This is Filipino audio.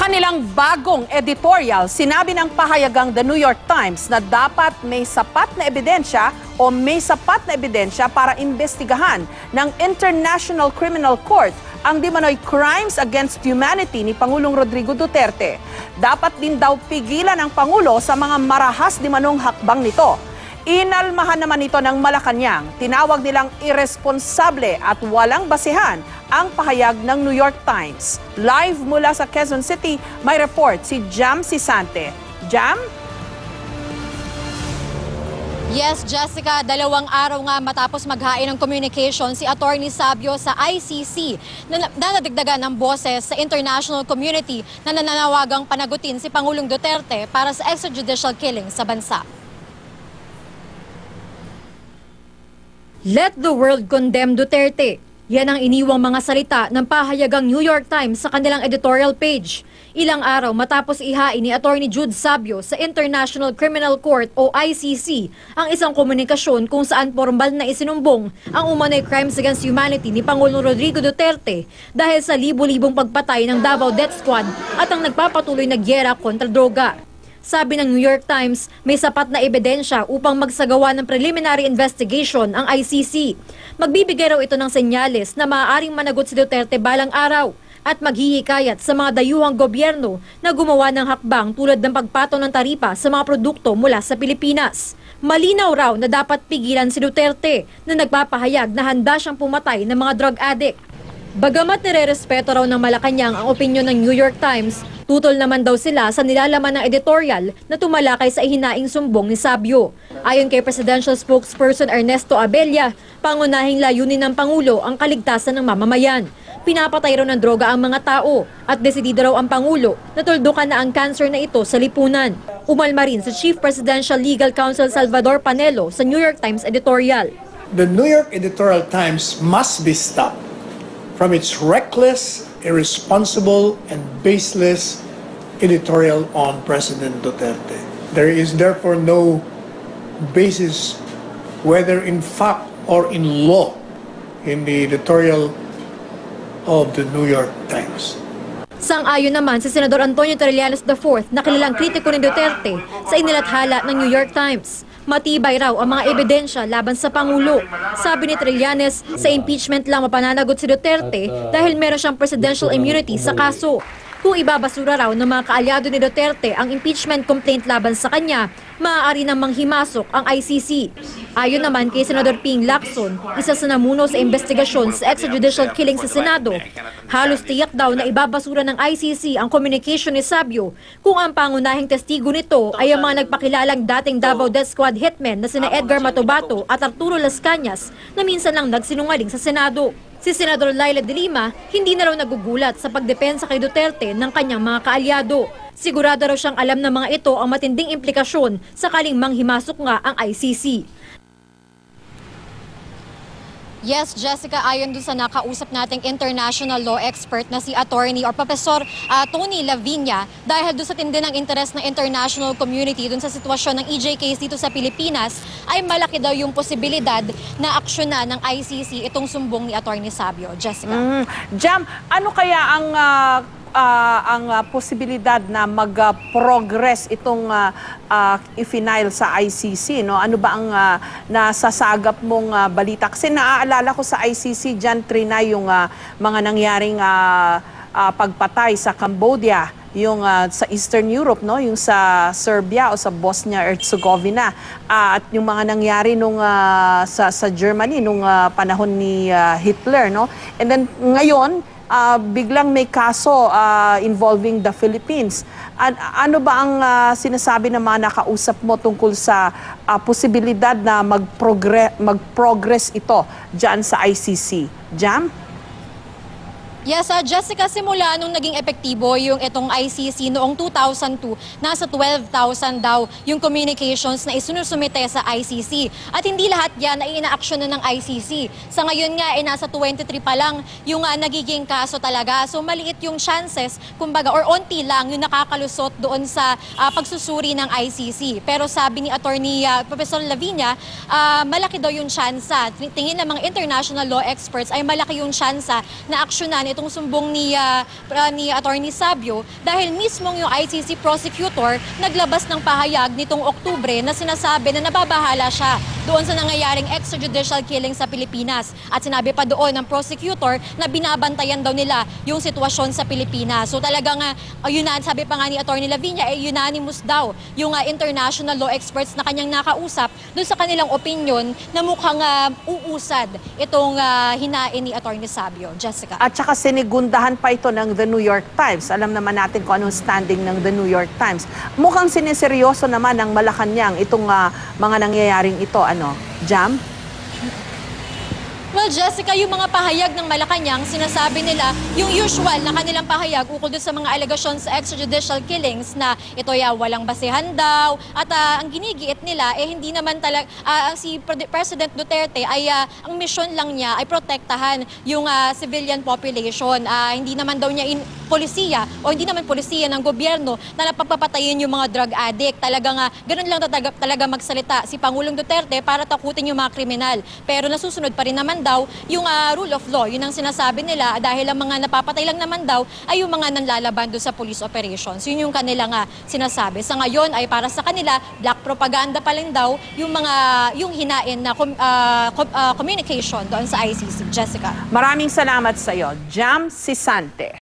Sa kanilang bagong editorial, sinabi ng pahayagang The New York Times na dapat may sapat na ebidensya o may sapat na ebidensya para imbestigahan ng International Criminal Court ang di manoy crimes against humanity ni Pangulong Rodrigo Duterte. Dapat din daw pigilan ng Pangulo sa mga marahas di manong hakbang nito. Inalmahan naman ito ng Malacanang. Tinawag nilang irresponsable at walang basehan ang pahayag ng New York Times. Live mula sa Quezon City, may report si Jam Sisante. Jam? Yes, Jessica, 2 araw nga matapos maghain ng communication si Attorney Sabio sa ICC na nadagdagan ng boses sa international community na nananawagang panagutin si Pangulong Duterte para sa extrajudicial killing sa bansa. Let the world condemn Duterte. Yan ang iniwang mga salita ng pahayagang New York Times sa kanilang editorial page. Ilang araw matapos ihain ni Attorney Jude Sabio sa International Criminal Court o ICC ang isang komunikasyon kung saan formal na isinumbong ang umano'y crimes against humanity ni Pangulong Rodrigo Duterte dahil sa libo-libong pagpatay ng Davao Death Squad at ang nagpapatuloy na gyera kontra droga. Sabi ng New York Times, may sapat na ebidensya upang magsagawa ng preliminary investigation ang ICC. Magbibigay raw ito ng senyales na maaaring managot si Duterte balang araw at maghihikayat sa mga dayuhang gobyerno na gumawa ng hakbang tulad ng pagpataw ng taripa sa mga produkto mula sa Pilipinas. Malinaw raw na dapat pigilan si Duterte na nagpapahayag na handa siyang pumatay ng mga drug addict. Bagamat nirerespeto raw ng Malacanang ang opinyon ng New York Times, tutol naman daw sila sa nilalaman ng editorial na tumalakay sa ihinaing sumbong ni Sabio. Ayon kay Presidential Spokesperson Ernesto Abella, pangunahing layunin ng Pangulo ang kaligtasan ng mamamayan. Pinapatay raw ng droga ang mga tao at desidido raw ang Pangulo na tuldukan na ang cancer na ito sa lipunan. Umalma rin sa Chief Presidential Legal Counsel Salvador Panelo sa New York Times editorial. The New York Editorial Times must be stopped from its reckless, irresponsible, and baseless editorial on President Duterte. There is therefore no basis, whether in fact or in law, in the editorial of the New York Times. Sang-ayon naman si Senador Antonio Trillanes IV na kilalang kritiko ni Duterte sa inilathala ng New York Times. Matibay raw ang mga ebidensya laban sa Pangulo. Sabi ni Trillanes, sa impeachment lang mapananagot si Duterte dahil meron siyang presidential immunity sa kaso. Kung ibabasura raw ng mga kaalyado ni Duterte ang impeachment complaint laban sa kanya, maaari namang himasok ang ICC. Ayon naman kay Senador Ping Lacson, isa sa namuno sa investigasyon sa extrajudicial killing sa Senado, halos tiyak daw na ibabasura ng ICC ang communication ni Sabio kung ang pangunahing testigo nito ay ang mga nagpakilalang dating Davao Death Squad hitmen na sina Edgar Matobato at Arturo Las Cañas na minsan lang nagsinungaling sa Senado. Si Senador Laila de Lima hindi na raw nagugulat sa pagdepensa kay Duterte ng kanyang mga kaalyado. Sigurado raw siyang alam ng mga ito ang matinding implikasyon sakaling manghimasok nga ang ICC. Yes, Jessica, ayon dun sa nakausap nating international law expert na si attorney or Professor Tony Lavinia, dahil dun sa tindi ng interes ng international community dun sa sitwasyon ng EJ case dito sa Pilipinas, ay malaki daw yung posibilidad na aksyonan ng ICC itong sumbong ni Attorney Sabio. Jessica. Jam, ano kaya ang posibilidad na mag-progress itong i-final sa ICC, no? Ano ba ang nasasagap mong balita? Kasi naaalala ko sa ICC diyan trinay yung mga nangyaring pagpatay sa Cambodia, yung sa Eastern Europe, no, yung sa Serbia o sa Bosnia-Herzegovina, at yung mga nangyari nung sa Germany nung panahon ni Hitler, no? And then ngayon biglang may kaso involving the Philippines. Ano ba ang sinasabi ng mga nakausap mo tungkol sa posibilidad na mag-progress ito dyan sa ICC? Jam? Yes, Jessica, simula nung naging epektibo yung itong ICC noong 2002, nasa 12,000 daw yung communications na isinusumite sa ICC. At hindi lahat yan ay inaaksyon na ng ICC. Sa ngayon nga, nasa 23 pa lang yung nagiging kaso talaga. So maliit yung chances, kumbaga, or onti lang yung nakakalusot doon sa pagsusuri ng ICC. Pero sabi ni Attorney Professor Lavinia, malaki daw yung tsansa. Tingin ng mga international law experts ay malaki yung tsansa na aksyonan itong sumbong ni Attorney Sabio dahil mismong yung ICC prosecutor naglabas ng pahayag nitong Oktubre na sinasabi na nababahala siya doon sa nangyayaring extrajudicial killing sa Pilipinas. At sinabi pa doon ng prosecutor na binabantayan daw nila yung sitwasyon sa Pilipinas. So talagang sabi pa nga ni Attorney Lavinia, unanimous daw yung international law experts na kanyang nakausap doon sa kanilang opinion na mukhang uusad itong hinain ni Attorney Sabio. Jessica. At saka sinigundahan pa ito ng The New York Times. Alam naman natin kung anong standing ng The New York Times. Mukhang siniseryoso naman ng Malacanang itong mga nangyayaring ito. Ano, Jam? Well, Jessica, yung mga pahayag ng Malacanang, sinasabi nila yung usual na kanilang pahayag ukol doon sa mga allegations sa extrajudicial killings na ito walang basehan daw. At ang ginigiit nila, hindi naman talaga, si President Duterte ay ang mission lang niya ay protektahan yung civilian population. Hindi naman daw niya polisiya o hindi naman polisiya ng gobyerno na napapapatayin yung mga drug addict. Talagang ganun lang talaga magsalita si Pangulong Duterte para takutin yung mga kriminal. Pero nasusunod pa rin naman daw yung rule of law. Yun ang sinasabi nila dahil ang mga napapatay lang naman daw ay yung mga nanlalaban doon sa police operations. Yun yung kanilang sinasabi. Sa ngayon ay para sa kanila, black propaganda pa lang daw yung hinain na communication doon sa ICC. Jessica. Maraming salamat sa iyo, Jam Sisante.